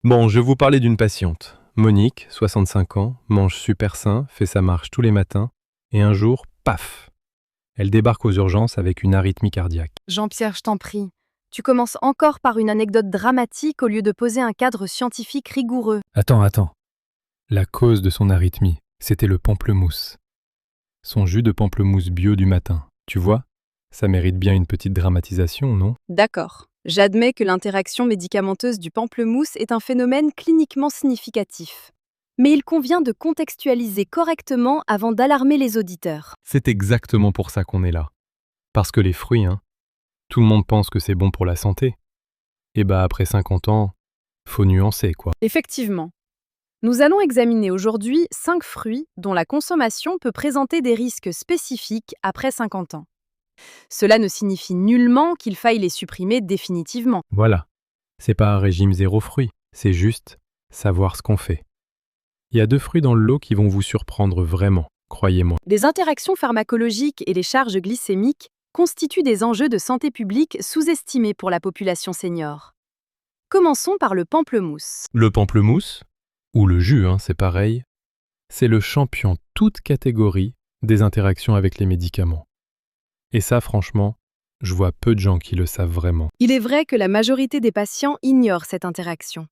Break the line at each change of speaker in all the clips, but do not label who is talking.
Bon, je vais vous parler d'une patiente. Monique, 65 ans, mange super sain, fait sa marche tous les matins, et un jour, paf, elle débarque aux urgences avec une arythmie cardiaque.
Jean-Pierre, je t'en prie. Tu commences encore par une anecdote dramatique au lieu de poser un cadre scientifique rigoureux.
Attends. La cause de son arythmie, c'était le pamplemousse. Son jus de pamplemousse bio du matin. Tu vois, ça mérite bien une petite dramatisation, non?
D'accord. J'admets que l'interaction médicamenteuse du pamplemousse est un phénomène cliniquement significatif. Mais il convient de contextualiser correctement avant d'alarmer les auditeurs.
C'est exactement pour ça qu'on est là. Parce que les fruits, tout le monde pense que c'est bon pour la santé. Et bah après 50 ans, faut nuancer quoi.
Effectivement. Nous allons examiner aujourd'hui 5 fruits dont la consommation peut présenter des risques spécifiques après 50 ans. Cela ne signifie nullement qu'il faille les supprimer définitivement.
Voilà, c'est pas un régime zéro fruits, c'est juste savoir ce qu'on fait. Il y a 2 fruits dans le lot qui vont vous surprendre vraiment, croyez-moi.
Les interactions pharmacologiques et les charges glycémiques constituent des enjeux de santé publique sous-estimés pour la population senior. Commençons par le pamplemousse.
Le pamplemousse, ou le jus, c'est pareil, c'est le champion toute catégorie des interactions avec les médicaments. Et ça, franchement, je vois peu de gens qui le savent vraiment.
Il est vrai que la majorité des patients ignorent cette interaction.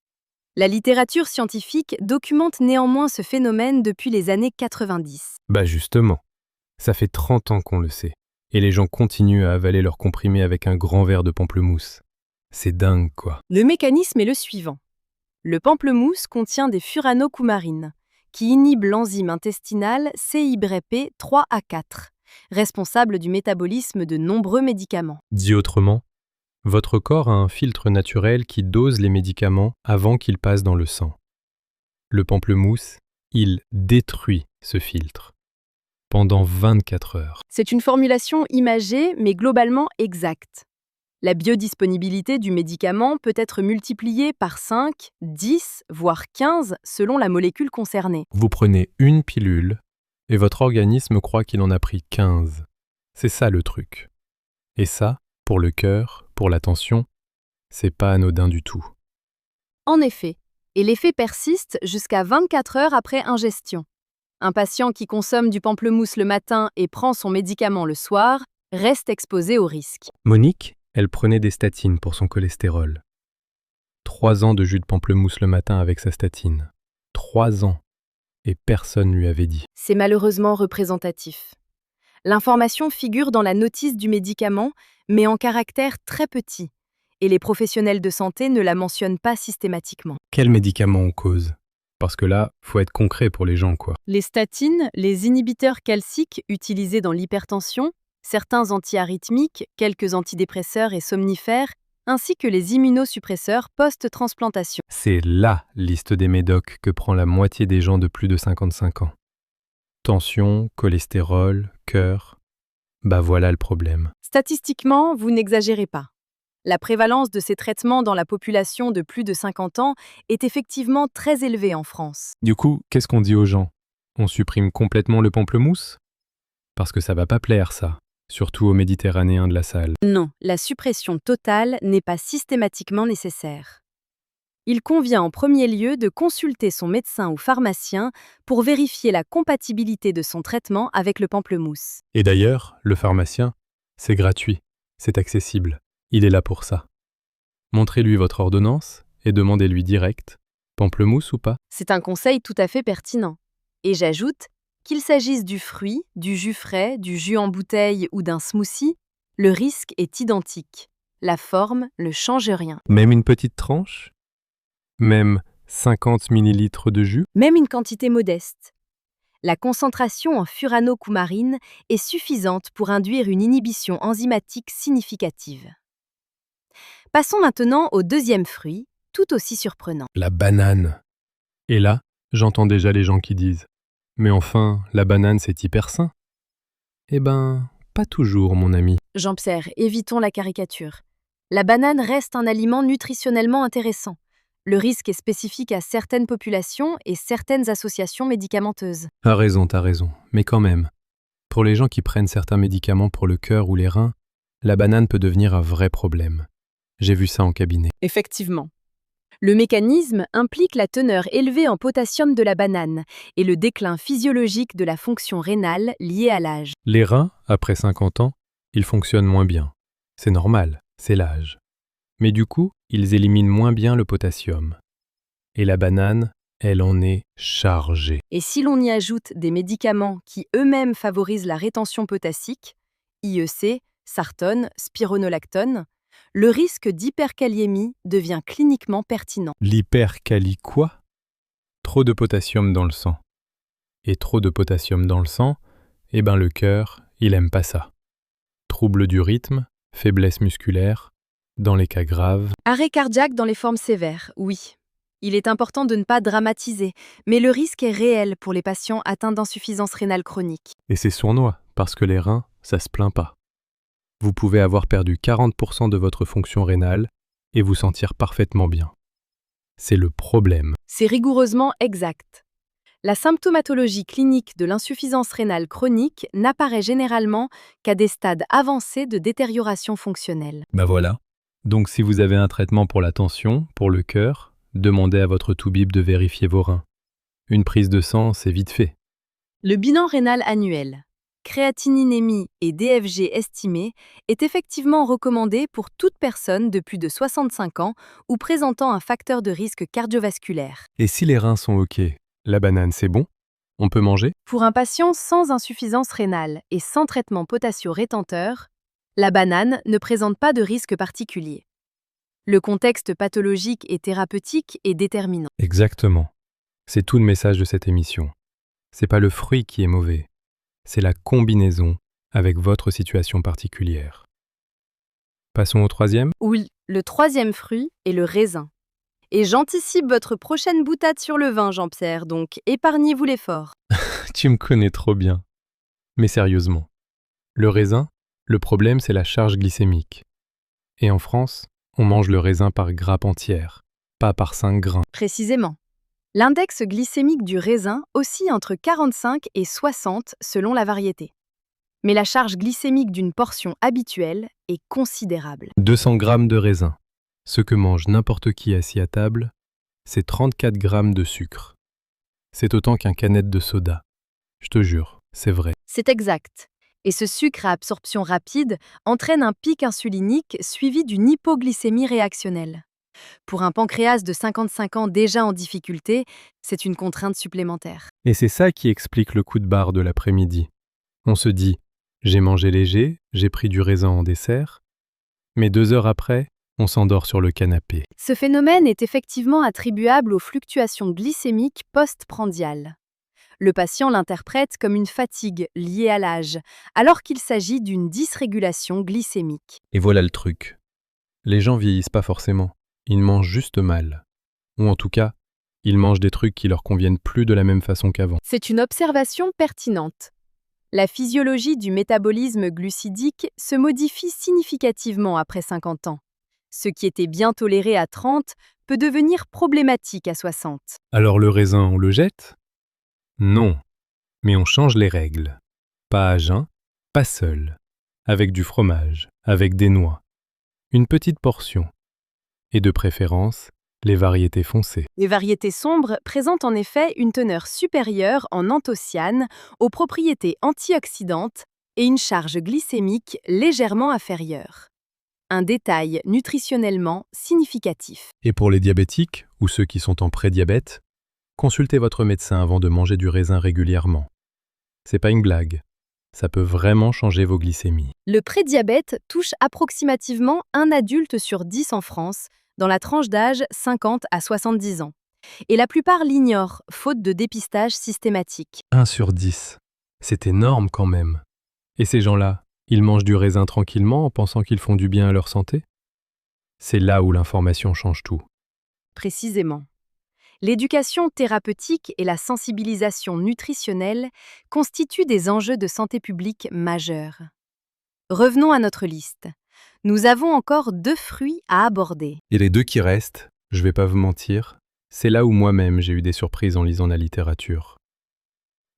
La littérature scientifique documente néanmoins ce phénomène depuis les années 90.
Bah justement, ça fait 30 ans qu'on le sait, et les gens continuent à avaler leurs comprimés avec un grand verre de pamplemousse. C'est dingue, quoi.
Le mécanisme est le suivant. Le pamplemousse contient des furanocoumarines, qui inhibent l'enzyme intestinale CYP3A4, responsable du métabolisme de nombreux médicaments.
Dit autrement, votre corps a un filtre naturel qui dose les médicaments avant qu'ils passent dans le sang. Le pamplemousse, il détruit ce filtre pendant 24 heures.
C'est une formulation imagée, mais globalement exacte. La biodisponibilité du médicament peut être multipliée par 5, 10, voire 15 selon la molécule concernée.
Vous prenez une pilule et votre organisme croit qu'il en a pris 15. C'est ça le truc. Et ça, pour le cœur, pour la tension, c'est pas anodin du tout.
En effet, et l'effet persiste jusqu'à 24 heures après ingestion. Un patient qui consomme du pamplemousse le matin et prend son médicament le soir reste exposé au risque.
Monique, elle prenait des statines pour son cholestérol. 3 ans de jus de pamplemousse le matin avec sa statine. 3 ans. Et personne lui avait dit.
C'est malheureusement représentatif. L'information figure dans la notice du médicament, mais en caractère très petit, et les professionnels de santé ne la mentionnent pas systématiquement.
Quel médicament on cause? Parce que là, faut être concret pour les gens, quoi.
Les statines, les inhibiteurs calciques utilisés dans l'hypertension, certains antiarythmiques, quelques antidépresseurs et somnifères, ainsi que les immunosuppresseurs post-transplantation.
C'est LA liste des médocs que prend la moitié des gens de plus de 55 ans. Tension, cholestérol, cœur. Bah voilà le problème.
Statistiquement, vous n'exagérez pas. La prévalence de ces traitements dans la population de plus de 50 ans est effectivement très élevée en France.
Du coup, qu'est-ce qu'on dit aux gens? On supprime complètement le pamplemousse? Parce que ça va pas plaire, ça. Surtout aux Méditerranéens de la salle.
Non, la suppression totale n'est pas systématiquement nécessaire. Il convient en premier lieu de consulter son médecin ou pharmacien pour vérifier la compatibilité de son traitement avec le pamplemousse.
Et d'ailleurs, le pharmacien, c'est gratuit, c'est accessible. Il est là pour ça. Montrez-lui votre ordonnance et demandez-lui direct, pamplemousse ou pas?
C'est un conseil tout à fait pertinent. Et j'ajoute, qu'il s'agisse du fruit, du jus frais, du jus en bouteille ou d'un smoothie, le risque est identique. La forme ne change rien.
Même une petite tranche? Même 50 ml de jus?
Même une quantité modeste. La concentration en furanocoumarine est suffisante pour induire une inhibition enzymatique significative. Passons maintenant au deuxième fruit, tout aussi surprenant.
La banane. Et là, j'entends déjà les gens qui disent « Mais enfin, la banane c'est hyper sain ». Eh ben, pas toujours mon ami.
Jean-Pierre, évitons la caricature. La banane reste un aliment nutritionnellement intéressant. Le risque est spécifique à certaines populations et certaines associations médicamenteuses.
T'as raison, mais quand même. Pour les gens qui prennent certains médicaments pour le cœur ou les reins, la banane peut devenir un vrai problème. J'ai vu ça en cabinet.
Effectivement. Le mécanisme implique la teneur élevée en potassium de la banane et le déclin physiologique de la fonction rénale liée à l'âge.
Les reins, après 50 ans, ils fonctionnent moins bien. C'est normal, c'est l'âge. Mais du coup, ils éliminent moins bien le potassium. Et la banane, elle en est chargée.
Et si l'on y ajoute des médicaments qui eux-mêmes favorisent la rétention potassique, IEC, sartone, spironolactone, le risque d'hyperkaliémie devient cliniquement pertinent.
L'hypercalie quoi? Trop de potassium dans le sang. Et trop de potassium dans le sang, le cœur, il aime pas ça. Troubles du rythme, faiblesse musculaire, dans les cas graves.
Arrêt cardiaque dans les formes sévères, oui. Il est important de ne pas dramatiser, mais le risque est réel pour les patients atteints d'insuffisance rénale chronique.
Et c'est sournois, parce que les reins, ça se plaint pas. Vous pouvez avoir perdu 40% de votre fonction rénale et vous sentir parfaitement bien. C'est le problème.
C'est rigoureusement exact. La symptomatologie clinique de l'insuffisance rénale chronique n'apparaît généralement qu'à des stades avancés de détérioration fonctionnelle.
Voilà. Donc si vous avez un traitement pour la tension, pour le cœur, demandez à votre toubib de vérifier vos reins. Une prise de sang, c'est vite fait.
Le bilan rénal annuel, créatininémie et DFG estimé, est effectivement recommandé pour toute personne de plus de 65 ans ou présentant un facteur de risque cardiovasculaire.
Et si les reins sont OK, la banane c'est bon? On peut manger?
Pour un patient sans insuffisance rénale et sans traitement potassio-rétenteur, la banane ne présente pas de risque particulier. Le contexte pathologique et thérapeutique est déterminant.
Exactement. C'est tout le message de cette émission. C'est pas le fruit qui est mauvais, c'est la combinaison avec votre situation particulière. Passons au troisième.
Oui, le troisième fruit est le raisin. Et j'anticipe votre prochaine boutade sur le vin, Jean-Pierre, donc épargnez-vous l'effort.
Tu me connais trop bien. Mais sérieusement, le raisin, le problème c'est la charge glycémique. Et en France, on mange le raisin par grappe entière, pas par 5 grains.
Précisément. L'index glycémique du raisin oscille entre 45 et 60 selon la variété. Mais la charge glycémique d'une portion habituelle est considérable.
200 grammes de raisin. Ce que mange n'importe qui assis à table, c'est 34 grammes de sucre. C'est autant qu'un canette de soda. Je te jure, c'est vrai.
C'est exact. Et ce sucre à absorption rapide entraîne un pic insulinique suivi d'une hypoglycémie réactionnelle. Pour un pancréas de 55 ans déjà en difficulté, c'est une contrainte supplémentaire.
Et c'est ça qui explique le coup de barre de l'après-midi. On se dit, j'ai mangé léger, j'ai pris du raisin en dessert, mais 2 heures après, on s'endort sur le canapé.
Ce phénomène est effectivement attribuable aux fluctuations glycémiques postprandiales. Le patient l'interprète comme une fatigue liée à l'âge, alors qu'il s'agit d'une dysrégulation glycémique.
Et voilà le truc. Les gens vieillissent pas forcément. Ils mangent juste mal. Ou en tout cas, ils mangent des trucs qui leur conviennent plus de la même façon qu'avant.
C'est une observation pertinente. La physiologie du métabolisme glucidique se modifie significativement après 50 ans. Ce qui était bien toléré à 30 peut devenir problématique à 60.
Alors le raisin, on le jette? Non. Mais on change les règles. Pas à jeun, pas seul. Avec du fromage, avec des noix. Une petite portion. Et de préférence, les variétés foncées.
Les variétés sombres présentent en effet une teneur supérieure en anthocyanes aux propriétés antioxydantes et une charge glycémique légèrement inférieure. Un détail nutritionnellement significatif.
Et pour les diabétiques, ou ceux qui sont en prédiabète, consultez votre médecin avant de manger du raisin régulièrement. C'est pas une blague. Ça peut vraiment changer vos glycémies.
Le prédiabète touche approximativement un adulte sur 10 en France, dans la tranche d'âge 50 à 70 ans. Et la plupart l'ignorent, faute de dépistage systématique.
1 sur 10. C'est énorme quand même. Et ces gens-là, ils mangent du raisin tranquillement en pensant qu'ils font du bien à leur santé? C'est là où l'information change tout.
Précisément. L'éducation thérapeutique et la sensibilisation nutritionnelle constituent des enjeux de santé publique majeurs. Revenons à notre liste. Nous avons encore 2 fruits à aborder.
Et les 2 qui restent, je vais pas vous mentir, c'est là où moi-même j'ai eu des surprises en lisant la littérature.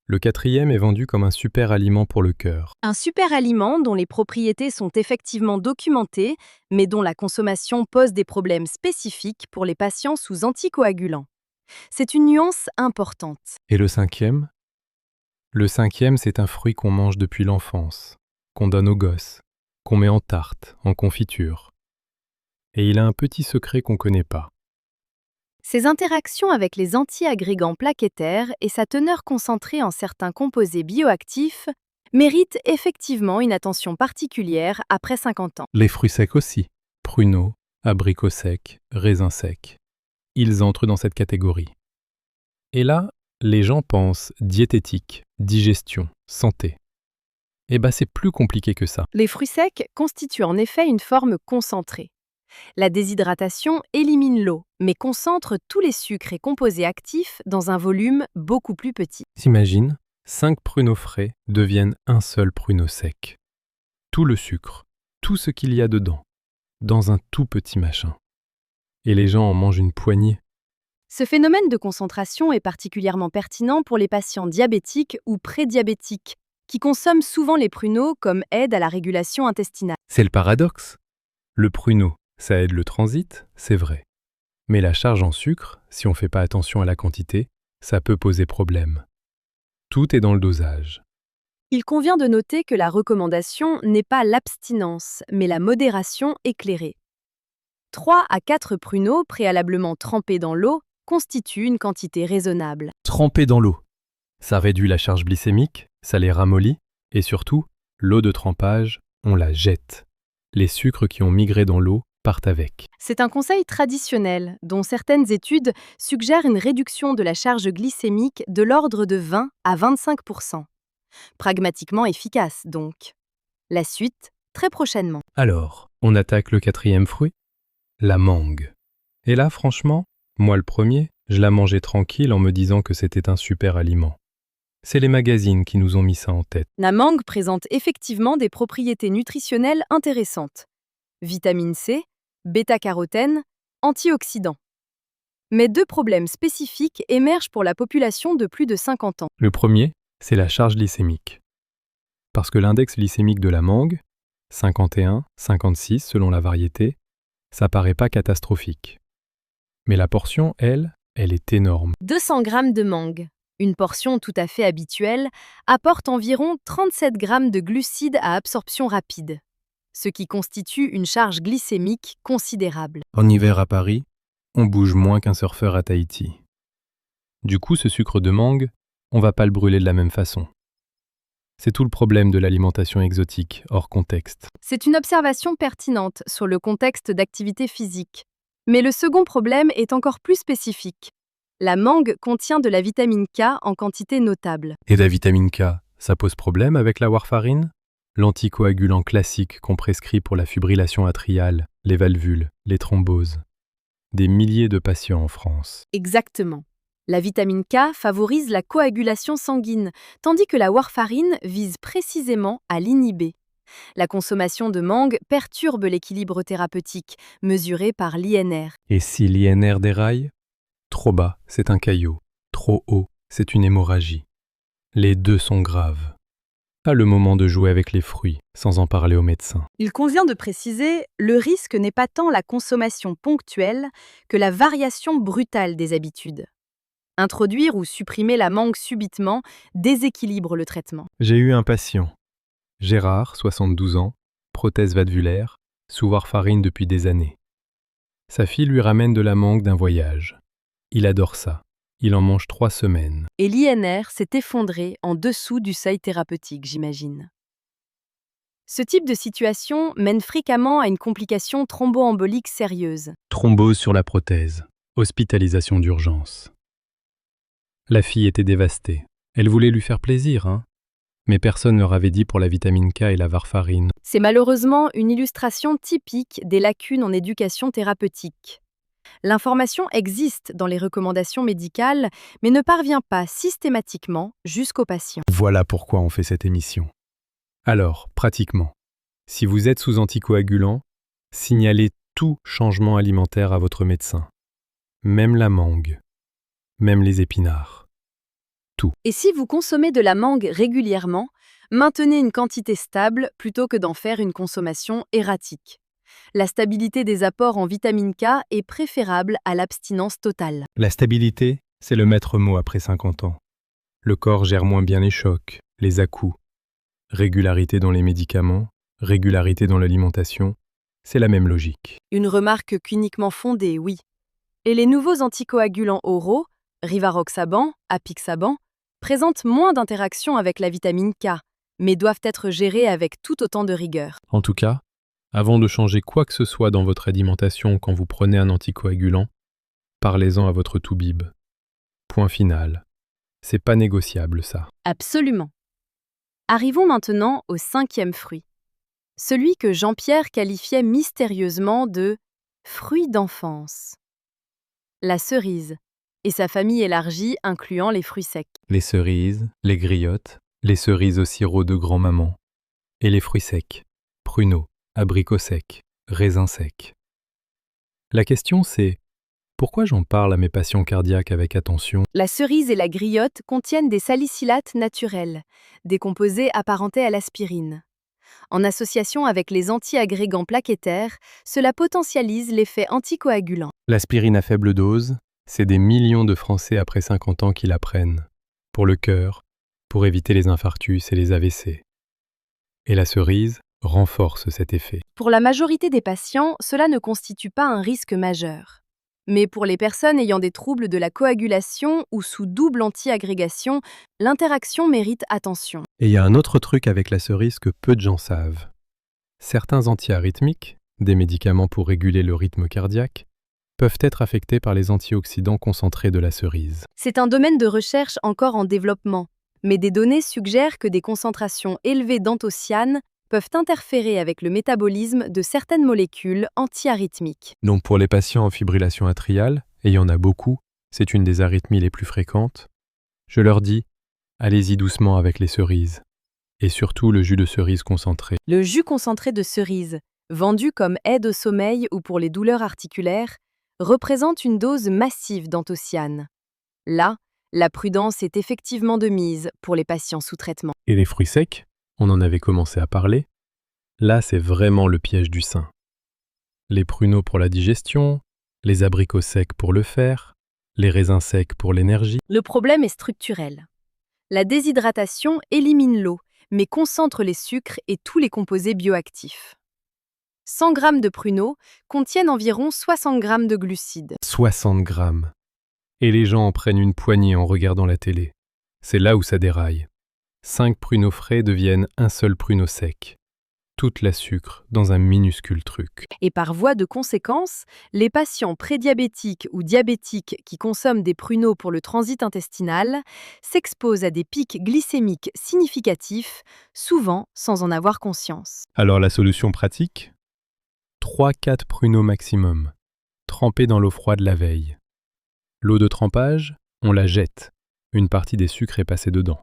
Le quatrième est vendu comme un super aliment pour le cœur.
Un super aliment dont les propriétés sont effectivement documentées, mais dont la consommation pose des problèmes spécifiques pour les patients sous anticoagulants. C'est une nuance importante.
Et le cinquième? Le cinquième, c'est un fruit qu'on mange depuis l'enfance, qu'on donne aux gosses, qu'on met en tarte, en confiture. Et il a un petit secret qu'on ne connaît pas.
Ses interactions avec les anti-agrégants plaquettaires et sa teneur concentrée en certains composés bioactifs méritent effectivement une attention particulière après 50 ans.
Les fruits secs aussi. Pruneaux, abricots secs, raisins secs. Ils entrent dans cette catégorie. Et là, les gens pensent diététique, digestion, santé. Eh ben c'est plus compliqué que ça.
Les fruits secs constituent en effet une forme concentrée. La déshydratation élimine l'eau, mais concentre tous les sucres et composés actifs dans un volume beaucoup plus petit.
T'imagines, 5 pruneaux frais deviennent un seul pruneau sec. Tout le sucre, tout ce qu'il y a dedans, dans un tout petit machin. Et les gens en mangent une poignée.
Ce phénomène de concentration est particulièrement pertinent pour les patients diabétiques ou prédiabétiques, qui consomment souvent les pruneaux comme aide à la régulation intestinale.
C'est le paradoxe. Le pruneau, ça aide le transit, c'est vrai. Mais la charge en sucre, si on ne fait pas attention à la quantité, ça peut poser problème. Tout est dans le dosage.
Il convient de noter que la recommandation n'est pas l'abstinence, mais la modération éclairée. 3 à 4 pruneaux préalablement trempés dans l'eau constituent une quantité raisonnable.
Tremper dans l'eau. Ça réduit la charge glycémique, ça les ramollit, et surtout, l'eau de trempage, on la jette. Les sucres qui ont migré dans l'eau partent avec.
C'est un conseil traditionnel dont certaines études suggèrent une réduction de la charge glycémique de l'ordre de 20 à 25%. Pragmatiquement efficace donc. La suite, très prochainement.
Alors, on attaque le quatrième fruit, la mangue. Et là, franchement, moi le premier, je la mangeais tranquille en me disant que c'était un super aliment. C'est les magazines qui nous ont mis ça en tête.
La mangue présente effectivement des propriétés nutritionnelles intéressantes. Vitamine C, bêta-carotène, antioxydants. Mais 2 problèmes spécifiques émergent pour la population de plus de 50 ans.
Le premier, c'est la charge glycémique. Parce que l'index glycémique de la mangue, 51, 56 selon la variété, ça paraît pas catastrophique. Mais la portion, elle est énorme.
200 grammes de mangue, une portion tout à fait habituelle, apporte environ 37 grammes de glucides à absorption rapide, ce qui constitue une charge glycémique considérable.
En hiver à Paris, on bouge moins qu'un surfeur à Tahiti. Du coup, ce sucre de mangue, on va pas le brûler de la même façon. C'est tout le problème de l'alimentation exotique, hors contexte.
C'est une observation pertinente sur le contexte d'activité physique. Mais le second problème est encore plus spécifique. La mangue contient de la vitamine K en quantité notable.
Et la vitamine K, ça pose problème avec la warfarine? L'anticoagulant classique qu'on prescrit pour la fibrillation atriale, les valvules, les thromboses. Des milliers de patients en France.
Exactement. La vitamine K favorise la coagulation sanguine, tandis que la warfarine vise précisément à l'inhiber. La consommation de mangue perturbe l'équilibre thérapeutique, mesuré par l'INR.
Et si l'INR déraille? Trop bas, c'est un caillot. Trop haut, c'est une hémorragie. Les deux sont graves. Pas le moment de jouer avec les fruits, sans en parler au médecin.
Il convient de préciser, le risque n'est pas tant la consommation ponctuelle que la variation brutale des habitudes. Introduire ou supprimer la mangue subitement déséquilibre le traitement.
J'ai eu un patient. Gérard, 72 ans, prothèse valvulaire, sous warfarine depuis des années. Sa fille lui ramène de la mangue d'un voyage. Il adore ça. Il en mange 3 semaines.
Et l'INR s'est effondré en dessous du seuil thérapeutique, j'imagine. Ce type de situation mène fréquemment à une complication thromboembolique sérieuse.
Thrombose sur la prothèse. Hospitalisation d'urgence. La fille était dévastée. Elle voulait lui faire plaisir, hein. Mais personne ne leur avait dit pour la vitamine K et la warfarine.
C'est malheureusement une illustration typique des lacunes en éducation thérapeutique. L'information existe dans les recommandations médicales, mais ne parvient pas systématiquement jusqu'aux patients.
Voilà pourquoi on fait cette émission. Alors, pratiquement, si vous êtes sous anticoagulant, signalez tout changement alimentaire à votre médecin. Même la mangue, même les épinards. tout.
Et si vous consommez de la mangue régulièrement, maintenez une quantité stable plutôt que d'en faire une consommation erratique. La stabilité des apports en vitamine K est préférable à l'abstinence totale.
La stabilité, c'est le maître mot après 50 ans. Le corps gère moins bien les chocs, les à-coups. Régularité dans les médicaments, régularité dans l'alimentation, c'est la même logique.
Une remarque cliniquement fondée, oui. Et les nouveaux anticoagulants oraux, rivaroxaban, apixaban, présentent moins d'interactions avec la vitamine K, mais doivent être gérés avec tout autant de rigueur.
En tout cas, avant de changer quoi que ce soit dans votre alimentation quand vous prenez un anticoagulant, parlez-en à votre toubib. Point final. C'est pas négociable, ça.
Absolument. Arrivons maintenant au 5e fruit. Celui que Jean-Pierre qualifiait mystérieusement de « fruit d'enfance ». La cerise, et sa famille élargie incluant les fruits secs.
Les cerises, les griottes, les cerises au sirop de grand-maman. Et les fruits secs, pruneaux, abricots secs, raisins secs. La question c'est, pourquoi j'en parle à mes patients cardiaques avec attention?
La cerise et la griotte contiennent des salicylates naturels, des composés apparentés à l'aspirine. En association avec les antiagrégants plaquettaires, cela potentialise l'effet anticoagulant.
L'aspirine à faible dose, c'est des millions de Français après 50 ans qui la prennent. Pour le cœur, pour éviter les infarctus et les AVC. Et la cerise renforce cet effet.
Pour la majorité des patients, cela ne constitue pas un risque majeur. Mais pour les personnes ayant des troubles de la coagulation ou sous double antiagrégation, l'interaction mérite attention.
Et il y a un autre truc avec la cerise que peu de gens savent. Certains antiarythmiques, des médicaments pour réguler le rythme cardiaque, peuvent être affectés par les antioxydants concentrés de la cerise.
C'est un domaine de recherche encore en développement, mais des données suggèrent que des concentrations élevées d'anthocyanes peuvent interférer avec le métabolisme de certaines molécules antiarythmiques.
Donc pour les patients en fibrillation atriale, et il y en a beaucoup, c'est une des arythmies les plus fréquentes, je leur dis, allez-y doucement avec les cerises. Et surtout le jus de cerise concentré.
Le jus concentré de cerise, vendu comme aide au sommeil ou pour les douleurs articulaires, représente une dose massive d'anthocyanes. Là, la prudence est effectivement de mise pour les patients sous traitement.
Et les fruits secs, on en avait commencé à parler, là c'est vraiment le piège du saint. Les pruneaux pour la digestion, les abricots secs pour le fer, les raisins secs pour l'énergie.
Le problème est structurel. La déshydratation élimine l'eau, mais concentre les sucres et tous les composés bioactifs. 100 g de pruneaux contiennent environ 60 g de glucides.
60 grammes. Et les gens en prennent une poignée en regardant la télé. C'est là où ça déraille. 5 pruneaux frais deviennent un seul pruneau sec. Toute la sucre dans un minuscule truc.
Et par voie de conséquence, les patients prédiabétiques ou diabétiques qui consomment des pruneaux pour le transit intestinal s'exposent à des pics glycémiques significatifs, souvent sans en avoir conscience.
Alors la solution pratique ? 3-4 pruneaux maximum, trempés dans l'eau froide la veille. L'eau de trempage, on la jette. Une partie des sucres est passée dedans.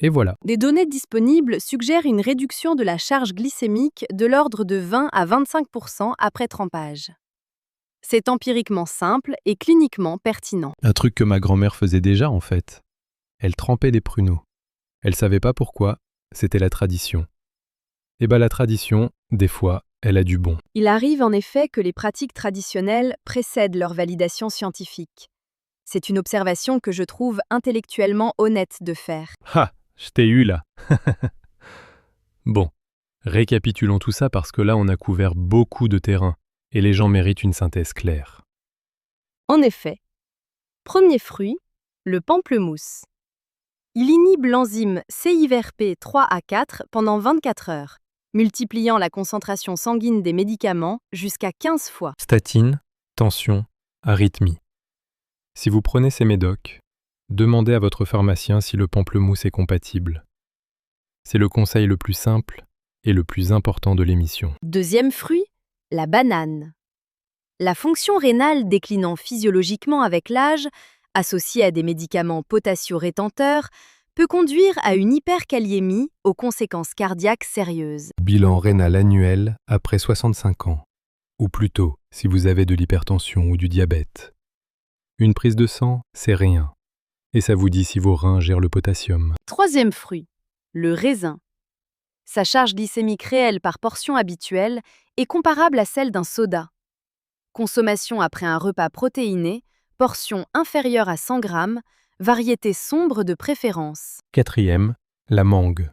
Et voilà.
Des données disponibles suggèrent une réduction de la charge glycémique de l'ordre de 20 à 25% après trempage. C'est empiriquement simple et cliniquement pertinent.
Un truc que ma grand-mère faisait déjà en fait. Elle trempait des pruneaux. Elle savait pas pourquoi, c'était la tradition. Et la tradition, des fois, elle a du bon.
Il arrive en effet que les pratiques traditionnelles précèdent leur validation scientifique. C'est une observation que je trouve intellectuellement honnête de faire.
Ha, je t'ai eu là. Bon, récapitulons tout ça parce que là on a couvert beaucoup de terrain et les gens méritent une synthèse claire.
En effet, premier fruit, le pamplemousse. Il inhibe l'enzyme CYRP3A4 pendant 24 heures, multipliant la concentration sanguine des médicaments jusqu'à 15 fois.
Statine, tension, arythmie. Si vous prenez ces médocs, demandez à votre pharmacien si le pamplemousse est compatible. C'est le conseil le plus simple et le plus important de l'émission.
Deuxième fruit, la banane. La fonction rénale déclinant physiologiquement avec l'âge, associée à des médicaments potassio-rétenteurs, peut conduire à une hyperkaliémie aux conséquences cardiaques sérieuses.
Bilan rénal annuel après 65 ans, ou plutôt si vous avez de l'hypertension ou du diabète. Une prise de sang, c'est rien. Et ça vous dit si vos reins gèrent le potassium.
Troisième fruit, le raisin. Sa charge glycémique réelle par portion habituelle est comparable à celle d'un soda. Consommation après un repas protéiné, portion inférieure à 100 grammes, variété sombre de préférence.
Quatrième, la mangue.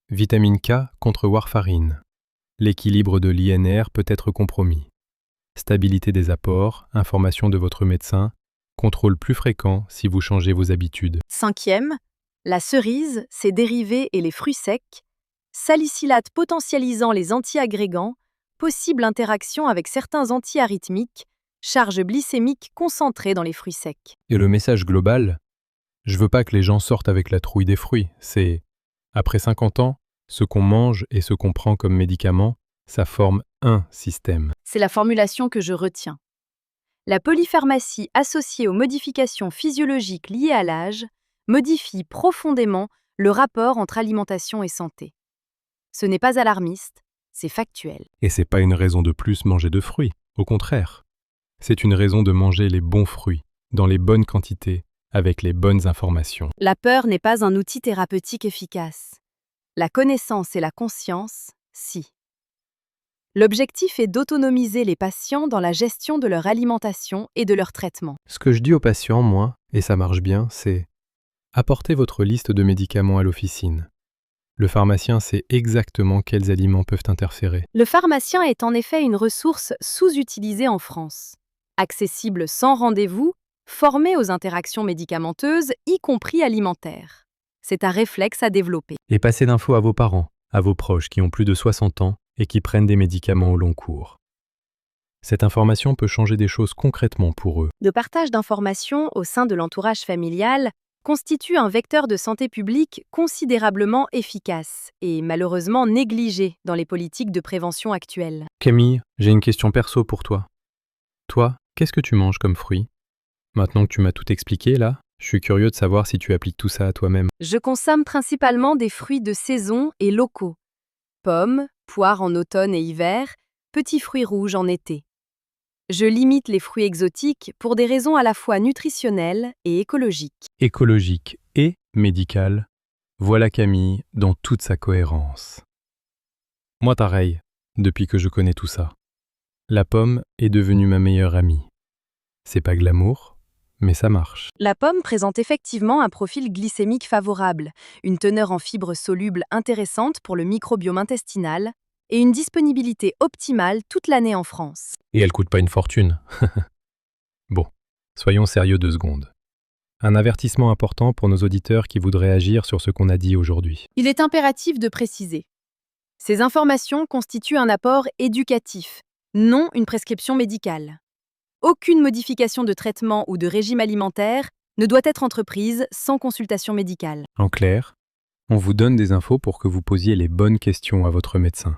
Vitamine K contre warfarine. L'équilibre de l'INR peut être compromis. Stabilité des apports, information de votre médecin, contrôle plus fréquent si vous changez vos habitudes.
Cinquième, la cerise, ses dérivés et les fruits secs, salicylate potentialisant les antiagrégants, possible interaction avec certains antiarythmiques, charge glycémique concentrée dans les fruits secs.
Et le message global, je veux pas que les gens sortent avec la trouille des fruits, c'est après 50 ans, ce qu'on mange et ce qu'on prend comme médicament, ça forme un système.
C'est la formulation que je retiens. La polypharmacie associée aux modifications physiologiques liées à l'âge modifie profondément le rapport entre alimentation et santé. Ce n'est pas alarmiste, c'est factuel.
Et c'est pas une raison de plus manger de fruits, au contraire. C'est une raison de manger les bons fruits, dans les bonnes quantités, avec les bonnes informations.
La peur n'est pas un outil thérapeutique efficace. La connaissance et la conscience, si. L'objectif est d'autonomiser les patients dans la gestion de leur alimentation et de leur traitement.
Ce que je dis aux patients, moi, et ça marche bien, c'est apportez votre liste de médicaments à l'officine. Le pharmacien sait exactement quels aliments peuvent interférer.
Le pharmacien est en effet une ressource sous-utilisée en France. Accessible sans rendez-vous, formé aux interactions médicamenteuses, y compris alimentaires. C'est un réflexe à développer.
Et passez d'infos à vos parents, à vos proches qui ont plus de 60 ans et qui prennent des médicaments au long cours. Cette information peut changer des choses concrètement pour eux.
Le partage d'informations au sein de l'entourage familial constitue un vecteur de santé publique considérablement efficace et malheureusement négligé dans les politiques de prévention actuelles.
Camille, j'ai une question perso pour toi. Toi, qu'est-ce que tu manges comme fruit? Maintenant que tu m'as tout expliqué là, je suis curieux de savoir si tu appliques tout ça à toi-même.
Je consomme principalement des fruits de saison et locaux. Pommes, poires en automne et hiver, petits fruits rouges en été. Je limite les fruits exotiques pour des raisons à la fois nutritionnelles et écologiques.
Écologique et médical, voilà Camille dans toute sa cohérence. Moi pareil, depuis que je connais tout ça. La pomme est devenue ma meilleure amie. C'est pas glamour, mais ça marche.
La pomme présente effectivement un profil glycémique favorable, une teneur en fibres solubles intéressante pour le microbiome intestinal et une disponibilité optimale toute l'année en France.
Et elle coûte pas une fortune. Bon, soyons sérieux 2 secondes. Un avertissement important pour nos auditeurs qui voudraient agir sur ce qu'on a dit aujourd'hui.
Il est impératif de préciser. Ces informations constituent un apport éducatif, non une prescription médicale. Aucune modification de traitement ou de régime alimentaire ne doit être entreprise sans consultation médicale.
En clair, on vous donne des infos pour que vous posiez les bonnes questions à votre médecin.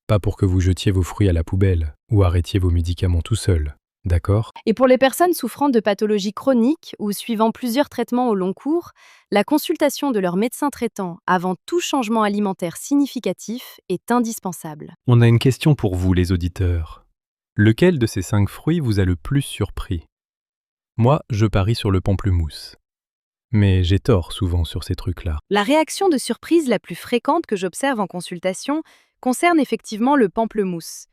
Pas pour que vous jetiez vos fruits à la poubelle ou arrêtiez vos médicaments tout seul. D'accord?
Et pour les personnes souffrant de pathologies chroniques ou suivant plusieurs traitements au long cours, la consultation de leur médecin traitant avant tout changement alimentaire significatif est indispensable.
On a une question pour vous, les auditeurs. Lequel de ces 5 fruits vous a le plus surpris? Moi, je parie sur le pamplemousse. Mais j'ai tort souvent sur ces trucs-là.
La réaction de surprise la plus fréquente que j'observe en consultation concerne effectivement le pamplemousse.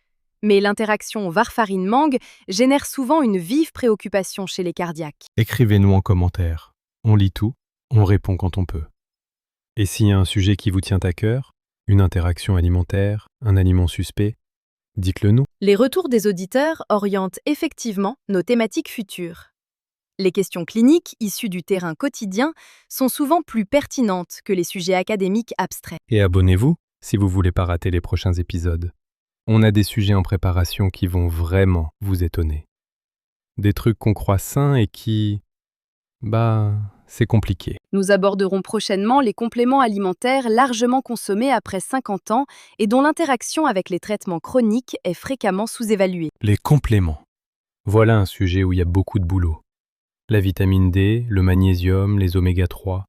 Mais l'interaction warfarine-mangue génère souvent une vive préoccupation chez les cardiaques.
Écrivez-nous en commentaire. On lit tout, on répond quand on peut. Et s'il y a un sujet qui vous tient à cœur, une interaction alimentaire, un aliment suspect, dites-le nous.
Les retours des auditeurs orientent effectivement nos thématiques futures. Les questions cliniques issues du terrain quotidien sont souvent plus pertinentes que les sujets académiques abstraits.
Et abonnez-vous si vous voulez pas rater les prochains épisodes. On a des sujets en préparation qui vont vraiment vous étonner. Des trucs qu'on croit sains et qui... c'est compliqué.
Nous aborderons prochainement les compléments alimentaires largement consommés après 50 ans et dont l'interaction avec les traitements chroniques est fréquemment sous-évaluée.
Les compléments. Voilà un sujet où il y a beaucoup de boulot. La vitamine D, le magnésium, les oméga 3,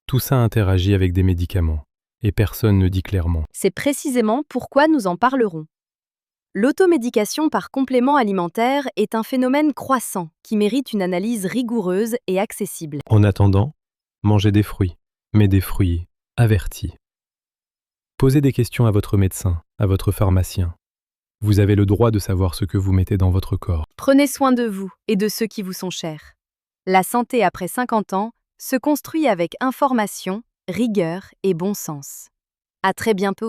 tout ça interagit avec des médicaments. Et personne ne dit clairement.
C'est précisément pourquoi nous en parlerons. L'automédication par complément alimentaire est un phénomène croissant qui mérite une analyse rigoureuse et accessible.
En attendant, Mangez des fruits, mais des fruits avertis. Posez des questions à votre médecin, à votre pharmacien. Vous avez le droit de savoir ce que vous mettez dans votre corps.
Prenez soin de vous et de ceux qui vous sont chers. La santé après 50 ans se construit avec information, rigueur et bon sens. À très bientôt.